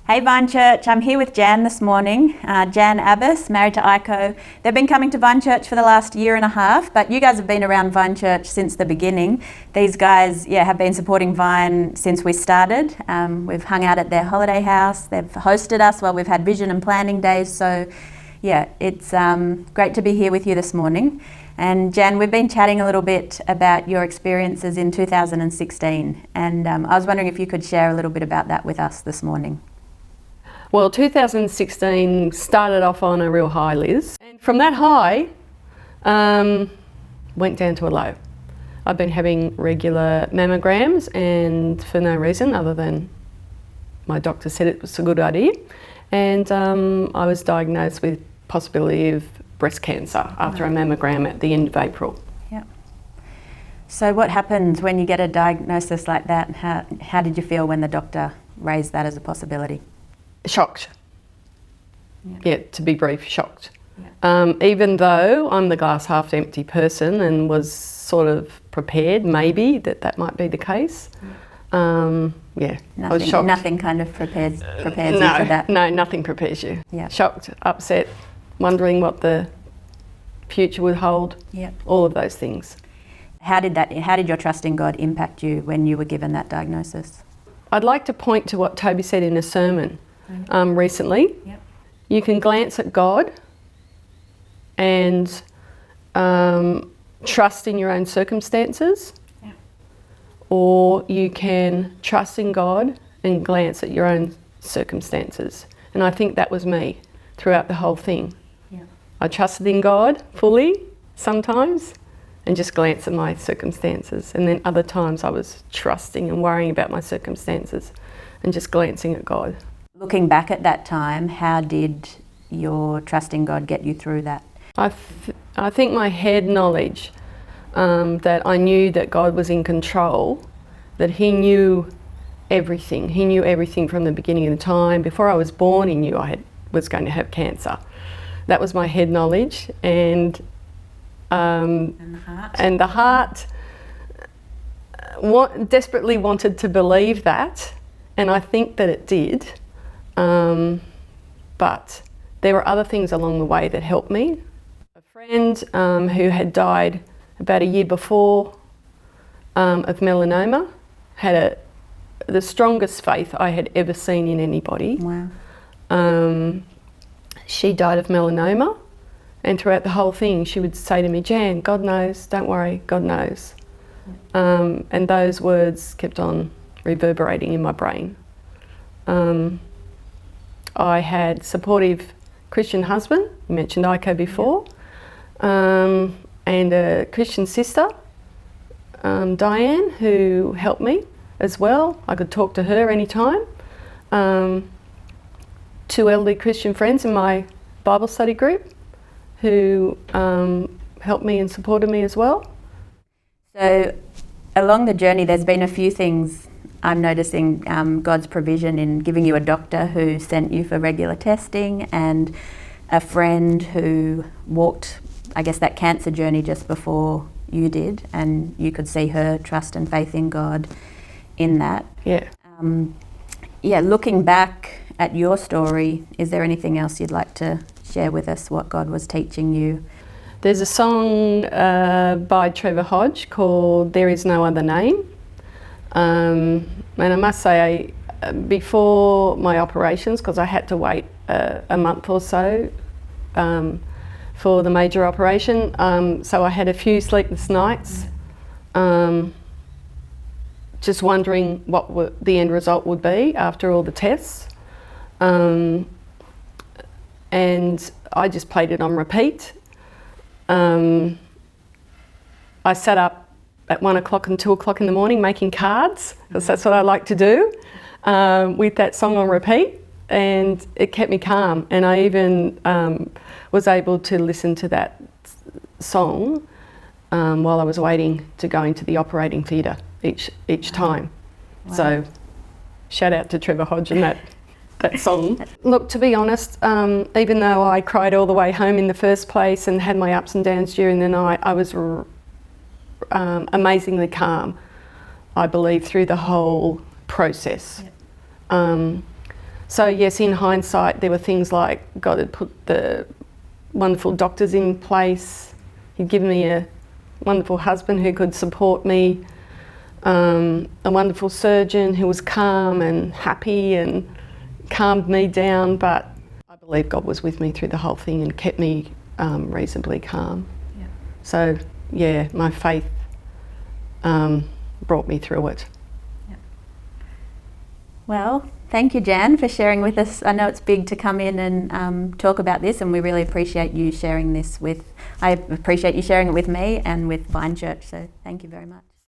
Hey Vine Church, I'm here with Jan this morning. Jan Abbas, married to Iko. They've been coming to Vine Church for the last year and a half, but you guys have been around Vine Church since the beginning. These guys, have been supporting Vine since we started. We've hung out at their holiday house. They've hosted us while we've had vision and planning days. So it's great to be here with you this morning. And Jan, we've been chatting a little bit about your experiences in 2016, and I was wondering if you could share a little bit about that with us this morning. Well, 2016 started off on a real high, Liz. And from that high, went down to a low. I've been having regular mammograms, and for no reason other than my doctor said it was a good idea. And I was diagnosed with possibility of breast cancer after a mammogram at the end of April. Yeah. So what happens when you get a diagnosis like that? How did you feel when the doctor raised that as a possibility? Shocked. Yeah, to be brief, shocked. Yeah. Even though I'm the glass half empty person and was sort of prepared maybe that might be the case. I was shocked. Nothing kind of prepares you for that? No, nothing prepares you. Yeah. Shocked, upset, wondering what the future would hold, all of those things. How did your trust in God impact you when you were given that diagnosis? I'd like to point to what Toby said in a sermon recently. Yep. You can glance at God and trust in your own circumstances, or you can trust in God and glance at your own circumstances. And I think that was me throughout the whole thing. Yeah. I trusted in God fully sometimes and just glanced at my circumstances. And then other times I was trusting and worrying about my circumstances and just glancing at God. Looking back at that time, how did your trust in God get you through that? I think my head knowledge, that I knew that God was in control, that He knew everything. He knew everything from the beginning of the time. Before I was born, He knew I was going to have cancer. That was my head knowledge, and the heart desperately wanted to believe that, and I think that it did. But there were other things along the way that helped me. A friend who had died about a year before of melanoma had the strongest faith I had ever seen in anybody. Wow. She died of melanoma, and throughout the whole thing she would say to me, Jan, God knows, don't worry, God knows. And those words kept on reverberating in my brain. I had supportive Christian husband, you mentioned Iko before, and a Christian sister, Diane, who helped me as well. I could talk to her anytime. 2 elderly Christian friends in my Bible study group who helped me and supported me as well. So along the journey there's been a few things I'm noticing, God's provision in giving you a doctor who sent you for regular testing, and a friend who walked, I guess, that cancer journey just before you did, and you could see her trust and faith in God in that. Yeah. Looking back at your story, is there anything else you'd like to share with us, what God was teaching you? There's a song by Trevor Hodge called There Is No Other Name. And I must say, before my operations, because I had to wait a month or so for the major operation, so I had a few sleepless nights, just wondering what the end result would be after all the tests. And I just played it on repeat. I sat up at 1 o'clock and 2 o'clock in the morning making cards, because that's what I like to do, with that song on repeat, and it kept me calm. And I even was able to listen to that song while I was waiting to go into the operating theatre each time. Wow. So shout out to Trevor Hodge and that song. Look, to be honest, even though I cried all the way home in the first place and had my ups and downs during the night, I was amazingly calm, I believe, through the whole process. Yep. So yes, in hindsight, there were things like God had put the wonderful doctors in place. He'd given me a wonderful husband who could support me, a wonderful surgeon who was calm and happy and calmed me down. But I believe God was with me through the whole thing and kept me reasonably calm. Yeah. So yeah, my faith brought me through it. Well, thank you, Jan, for sharing with us. I know it's big to come in and talk about this, and we really appreciate you sharing this with. I appreciate you sharing it with me and with Vine Church. So thank you very much.